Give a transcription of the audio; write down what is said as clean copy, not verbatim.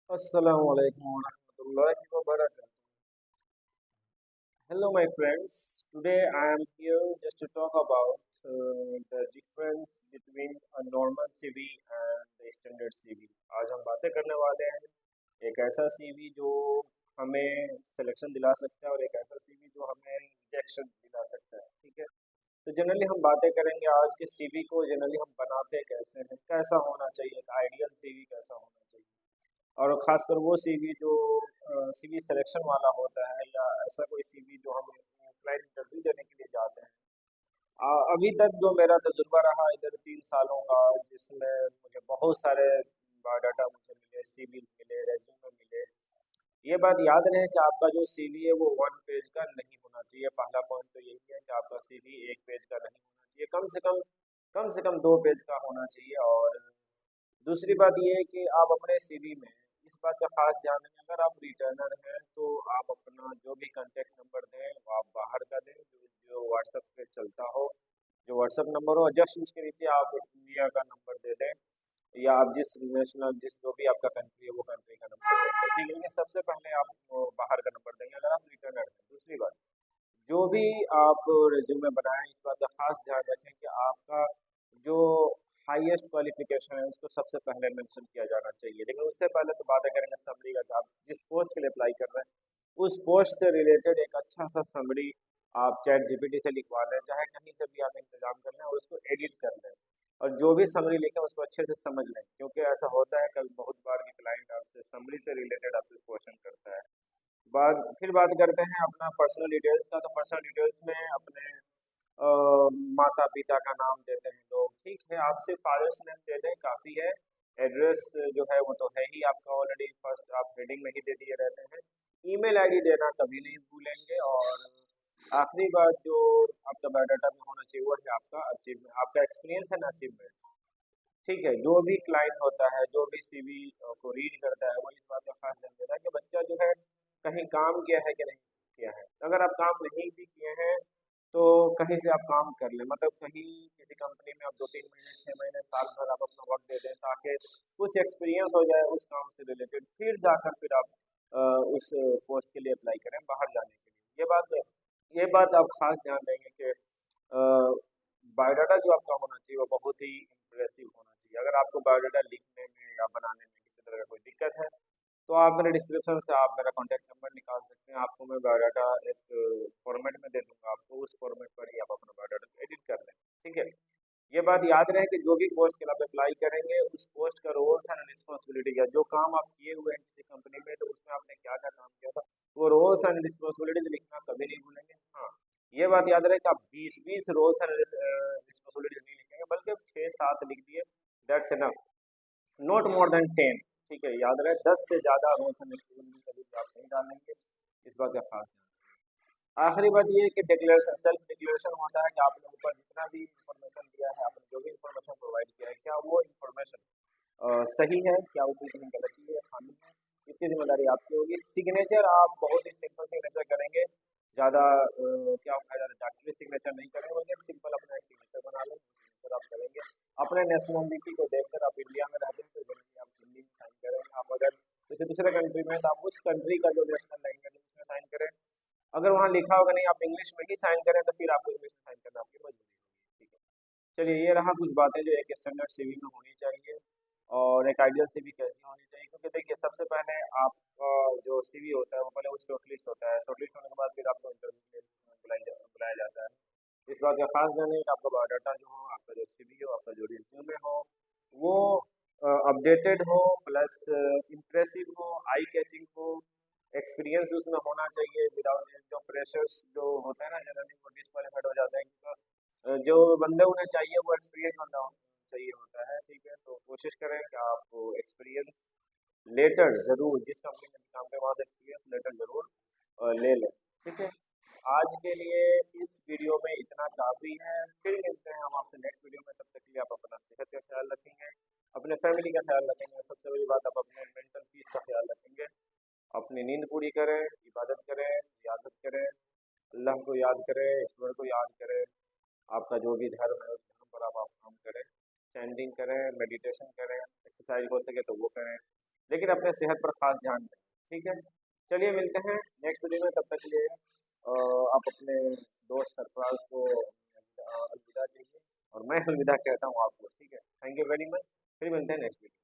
Assalamu alaikum wa rahmatullahi wa barakatuh. Hello, my friends. Today I am here just to talk about the difference between a normal CV and the standard CV. आज हम बातें करने वाले हैं एक ऐसा CV जो हमें सिलेक्शन दिला सकता है और एक ऐसा CV जो हमें रिजेक्शन दिला सकता है। ठीक है। तो जनरली हम बातें करेंगे आज के CV को जनरली हम बनाते कैसे हैं, कैसा होना चाहिए, एक आइडियल CV कैसा होना चाहिए। और खासकर वो सीवी जो सीवी सिलेक्शन वाला होता है या ऐसा कोई सीवी जो हम क्लाइंट इंटरव्यू देने के लिए जाते हैं। अभी तक जो मेरा तजुर्बा रहा इधर 3 सालों का, जिसमें मुझे बहुत सारे बायोडाटा मुझे मिले, सीवी मिले, रेज्यूमे मिले। ये बात याद रहे कि आपका जो सीवी है वो 1 पेज का नहीं होना चाहिए। पहला पॉइंट तो यही है कि आपका सीवी 1 पेज का नहीं होना चाहिए, कम से कम 2 पेज का होना चाहिए। और दूसरी बात ये है कि आप अपने सीवी में इस बात का खास ध्यान दें, अगर आप रिटर्नर हैं तो आप अपना जो भी कांटेक्ट नंबर दें वो आप बाहर का दें, जो जो व्हाट्सएप पे चलता हो, जो व्हाट्सएप नंबर हो, जस्ट उसके नीचे आप इंडिया का नंबर दे दें या आप जिस नेशनल जिस जो भी आपका कंट्री है वो कंट्री का नंबर दें। ठीक है, लेकिन सबसे पहले आप वो बाहर का नंबर देंगे अगर आप रिटर्नर हैं। दूसरी बात, जो भी आप रिज्यूमे बनाएं इस बात का खास ध्यान रखें कि आपका जो हाईएस्ट क्वालिफिकेशन है उसको सबसे पहले मेंशन किया जाना चाहिए। लेकिन उससे पहले तो बातें करेंगे समरी का, कि आप जिस पोस्ट के लिए अप्लाई कर रहे हैं उस पोस्ट से रिलेटेड एक अच्छा सा समरी आप चैट जीपीटी से लिखवा लें, चाहे कहीं से भी आप इंतजाम कर लें और उसको एडिट कर लें। और जो भी समरी लिखें उसको अच्छे से समझ लें, क्योंकि ऐसा होता है कल बहुत बार कि क्लाइंट आपसे समरी से रिलेटेड आपसे क्वेश्चन करता है। फिर बात करते हैं अपना पर्सनल डिटेल्स का। तो पर्सनल डिटेल्स में अपने माता पिता का नाम देते हैं लोग। ठीक है, आप सिर्फ फादर्स नेम दे दें काफ़ी है। एड्रेस जो है वो तो है ही आपका ऑलरेडी, फर्स्ट आप हेडिंग में ही दे दिए रहते हैं। ईमेल आईडी देना कभी नहीं भूलेंगे। और आखिरी बात जो आपका बायोडाटा में होना चाहिए वो है आपका अचीवमेंट, आपका एक्सपीरियंस एंड अचीवमेंट्स। ठीक है, जो भी क्लाइंट होता है, जो भी सीवी को रीड करता है, वो इस बात का खास ध्यान देता है कि बच्चा जो है कहीं काम किया है कि नहीं किया है। अगर आप काम नहीं भी किए हैं तो कहीं से आप काम कर लें, मतलब कहीं किसी कंपनी में आप 2-3 महीने, 6 महीने, साल भर आप अपना वक्त दे दें ताकि कुछ एक्सपीरियंस हो जाए उस काम से रिलेटेड, फिर जाकर फिर आप उस पोस्ट के लिए अप्लाई करें बाहर जाने के लिए। ये बात आप खास ध्यान देंगे कि बायोडाटा जो आपका होना चाहिए वो बहुत ही इम्प्रेसिव होना चाहिए। अगर आपको बायोडाटा लिखने में या बनाने में किसी तरह का कोई दिक्कत है तो आप मेरे डिस्क्रिप्शन से आप मेरा कॉन्टैक्ट नंबर निकाल सकते हैं। आपको मैं बायोडाटा एक फॉर्मेट में दे दूंगा, आपको उस फॉर्मेट पर ही आप अपना बायोडाटा को एडिट कर लें। ठीक है। ये बात याद रहे कि जो भी पोस्ट के लिए आप अप्लाई करेंगे उस पोस्ट का रोल्स एंड रिस्पॉन्सिबिलिटी, या जो काम आप किए हुए हैं किसी कंपनी में तो उसमें आपने क्या क्या काम किया था, वो रोल्स एंड रिस्पॉन्सिबिलिटीज लिखना कभी नहीं भूलेंगे। हाँ, ये बात याद रहे कि आप 20-20 रोल्स एंड रिस्पॉन्सिबिलिटीज नहीं लिखेंगे, बल्कि 6-7 लिख दिए, that's enough, not more than 10। ठीक है, याद रहे 10 से ज़्यादा रोल्स एंड रिस्पॉन्सिबिलिटी कभी आप नहीं डालेंगे, इस बात का खास ध्यान। आखिरी बात ये है कि डिक्लेरेशन, सेल्फ डिक्लेरेशन होता है कि आपने ऊपर जितना भी इंफॉर्मेशन दिया है, आपने जो भी इंफॉर्मेशन प्रोवाइड किया है, क्या वो इंफॉर्मेशन सही है, क्या उसमें कहीं गलती है, खामी है, इसकी जिम्मेदारी आपकी होगी। सिग्नेचर आप बहुत ही सिंपल सिग्नेचर करेंगे, ज़्यादा क्या होगा, ज़्यादा डॉक्टरी सिग्नेचर नहीं करेंगे, बल्कि सिंपल अपना एक सिग्नेचर बना लें, सिग्नेचर आप करेंगे। अपने नेशनलिटी को देखकर, आप इंडिया में रहते हैं तो जनरली आप हिंदी में साइन करें, आप अगर किसी दूसरे कंट्री में हैं तो आप उस कंट्री का जो नेशनल लैंग्वेज है उसमें साइन करें। अगर वहाँ लिखा होगा नहीं आप इंग्लिश में ही साइन करें तो फिर आपको इंग्लिश में साइन करना आपकी मजबूरी होगी। ठीक है, चलिए ये रहा कुछ बातें जो एक स्टैंडर्ड सीवी में होनी चाहिए और एक आइडियल सीवी कैसी होनी चाहिए। क्योंकि देखिए सबसे पहले आपका जो सीवी होता है वो पहले वो शॉर्टलिस्ट होता है, शॉर्टलिस्ट होने के बाद फिर आपको इंटरव्यू के लिए बुलाया जाता है। इस बात का खास ध्यान है कि आपका बायोडाटा जो हो, आपका जो सीवी हो, आपका जो रिज्यूमे हो वो अपडेटेड हो, प्लस इम्प्रेसिव हो, आई कैचिंग हो, एक्सपीरियंस उसमें होना चाहिए। विदाउट जो फ्रेशर्स जो होते हैं ना जनरली वो डिस्क्वालीफाइड हो जाते हैं, क्योंकि जो बंदे उन्हें चाहिए वो एक्सपीरियंस बंदा चाहिए होता है। ठीक है, तो कोशिश करें कि आप एक्सपीरियंस लेटर ज़रूर, जिस कंपनी में भी काम करें वहाँ से एक्सपीरियंस लेटर ज़रूर ले लें। ठीक है, आज के लिए इस वीडियो में इतना काफ़ी है। फिर मिलते हैं हम आपसे नेक्स्ट वीडियो में, तब तक के लिए आप अपना सेहत का ख्याल रखेंगे, अपने फैमिली का ख्याल रखेंगे, सबसे बड़ी बात आप अपने मेंटल पीस का ख्याल रखेंगे। अपनी नींद पूरी करें, इबादत करें, रियासत करें, अल्लाह को याद करें, ईश्वर को याद करें, आपका जो भी धर्म है उस धर्म पर आप काम करें, चैंटिंग करें, मेडिटेशन करें, एक्सरसाइज हो सके तो वो करें। लेकिन अपने सेहत पर खास ध्यान दें। ठीक है, चलिए मिलते हैं नेक्स्ट वीडियो में, तब तक के लिए आप अपने दोस्त सरफराज को अलविदा कहिए और मैं अलविदा कहता हूँ आपको। ठीक है, थैंक यू वेरी मच, फिर मिलते हैं नेक्स्ट वीडियो।